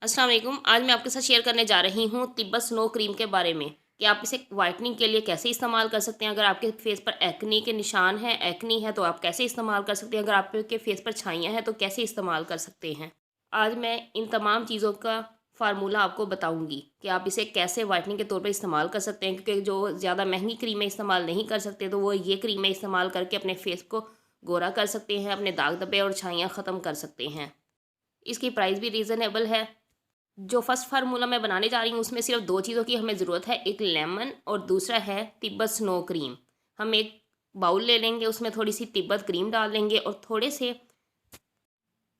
अस्सलाम वालेकुम। आज मैं आपके साथ शेयर करने जा रही हूँ तिब्बत स्नो क्रीम के बारे में कि आप इसे वाइटनिंग के लिए कैसे इस्तेमाल कर सकते हैं। अगर आपके फेस पर एक्ने के निशान हैं, एक्नी है, तो आप कैसे इस्तेमाल कर सकते हैं। अगर आपके फेस पर छाइयाँ हैं तो कैसे इस्तेमाल कर सकते हैं। आज मैं इन तमाम चीज़ों का फार्मूला आपको बताऊँगी कि आप इसे कैसे वाइटनिंग के तौर पर इस्तेमाल कर सकते हैं, क्योंकि जो ज़्यादा महंगी क्रीमें इस्तेमाल नहीं कर सकते तो वो ये क्रीमें इस्तेमाल करके अपने फेस को गोरा कर सकते हैं, अपने दाग धब्बे और छाइयाँ ख़त्म कर सकते हैं। इसकी प्राइस भी रीज़नेबल है। जो फर्स्ट फार्मूला मैं बनाने जा रही हूँ उसमें सिर्फ दो चीज़ों की हमें ज़रूरत है, एक लेमन और दूसरा है तिब्बत स्नो क्रीम। हम एक बाउल ले लेंगे, उसमें थोड़ी सी तिब्बत क्रीम डाल लेंगे और थोड़े से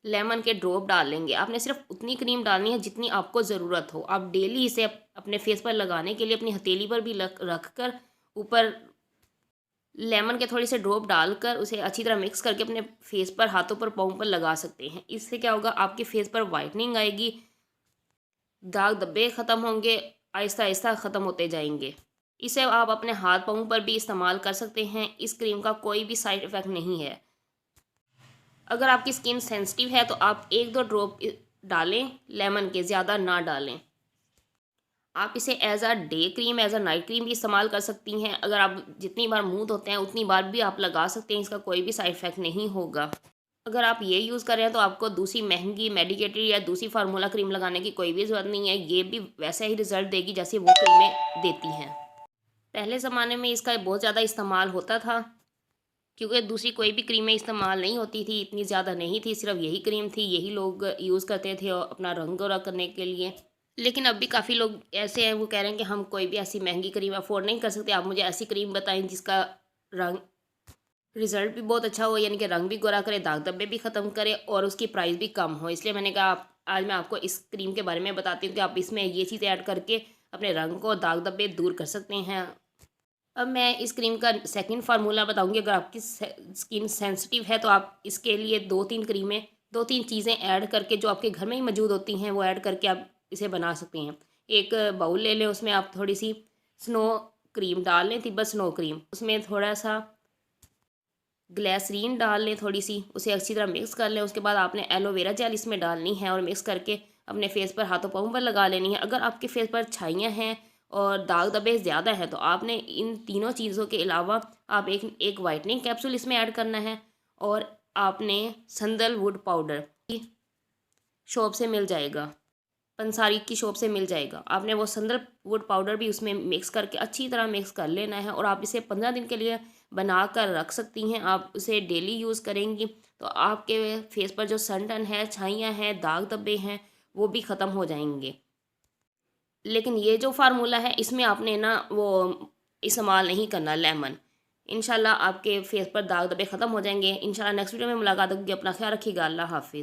लेमन के ड्रॉप डाल लेंगे। आपने सिर्फ उतनी क्रीम डालनी है जितनी आपको ज़रूरत हो। आप डेली इसे अपने फेस पर लगाने के लिए अपनी हथेली पर भी रख कर ऊपर लेमन के थोड़े से ड्रॉप डालकर उसे अच्छी तरह मिक्स करके अपने फेस पर, हाथों पर, पाँव पर लगा सकते हैं। इससे क्या होगा, आपके फेस पर वाइटनिंग आएगी, दाग धब्बे ख़त्म होंगे, आहिस्ता आहिस्ता ख़त्म होते जाएंगे। इसे आप अपने हाथ पाँव पर भी इस्तेमाल कर सकते हैं। इस क्रीम का कोई भी साइड इफ़ेक्ट नहीं है। अगर आपकी स्किन सेंसिटिव है तो आप एक दो ड्रॉप डालें लेमन के, ज़्यादा ना डालें। आप इसे as a day cream, as a night cream भी इस्तेमाल कर सकती हैं। अगर आप जितनी बार मुंह धोते हैं उतनी बार भी आप लगा सकते हैं, इसका कोई भी साइड इफ़ेक्ट नहीं होगा। अगर आप ये यूज़ कर रहे हैं तो आपको दूसरी महंगी मेडिकेटेड या दूसरी फार्मूला क्रीम लगाने की कोई भी ज़रूरत नहीं है। ये भी वैसा ही रिज़ल्ट देगी जैसे वो क्रीमें देती हैं। पहले ज़माने में इसका बहुत ज़्यादा इस्तेमाल होता था, क्योंकि दूसरी कोई भी क्रीमें इस्तेमाल नहीं होती थी, इतनी ज़्यादा नहीं थी, सिर्फ यही क्रीम थी, यही लोग यूज़ करते थे और अपना रंग गोरा करने के लिए। लेकिन अब भी काफ़ी लोग ऐसे हैं, वो कह रहे हैं कि हम कोई भी ऐसी महंगी क्रीम अफोर्ड नहीं कर सकते, आप मुझे ऐसी क्रीम बताएं जिसका रंग रिज़ल्ट भी बहुत अच्छा हो, यानी कि रंग भी गोरा करे, दाग धब्बे भी ख़त्म करे और उसकी प्राइस भी कम हो। इसलिए मैंने कहा आज मैं आपको इस क्रीम के बारे में बताती हूँ कि आप इसमें ये चीज़ ऐड करके अपने रंग को, दाग धब्बे दूर कर सकते हैं। अब मैं इस क्रीम का सेकंड फार्मूला बताऊंगी। अगर आपकी स्किन सेंसिटिव है तो आप इसके लिए दो तीन क्रीमें, दो तीन चीज़ें ऐड करके जो आपके घर में ही मौजूद होती हैं वो ऐड करके आप इसे बना सकते हैं। एक बाउल ले लें, उसमें आप थोड़ी सी स्नो क्रीम डाल लें, तिब्बत स्नो क्रीम, उसमें थोड़ा सा ग्लिसरीन डाल लें, थोड़ी सी उसे अच्छी तरह मिक्स कर लें। उसके बाद आपने एलोवेरा जेल इसमें डालनी है और मिक्स करके अपने फेस पर, हाथों पाँव पर लगा लेनी है। अगर आपके फेस पर छाइयाँ हैं और दाग धब्बे ज़्यादा हैं तो आपने इन तीनों चीज़ों के अलावा आप एक वाइटनिंग कैप्सूल इसमें ऐड करना है और आपने संदलवुड पाउडर शॉप से मिल जाएगा, पंसारी की शॉप से मिल जाएगा। आपने वो संदलवुड पाउडर भी उसमें मिक्स करके अच्छी तरह मिक्स कर लेना है और आप इसे 15 दिन के लिए बना कर रख सकती हैं। आप उसे डेली यूज़ करेंगी तो आपके फेस पर जो सन टर्न है, छाइयाँ हैं, दाग धब्बे हैं, वो भी ख़त्म हो जाएंगे। लेकिन ये जो फार्मूला है इसमें आपने ना वो इस्तेमाल नहीं करना लेमन। इंशाल्लाह आपके फेस पर दाग धब्बे ख़त्म हो जाएंगे। इंशाल्लाह नेक्स्ट वीडियो में मुलाकात होगी। अपना ख्याल रखिएगा। अल्लाह हाफिज़।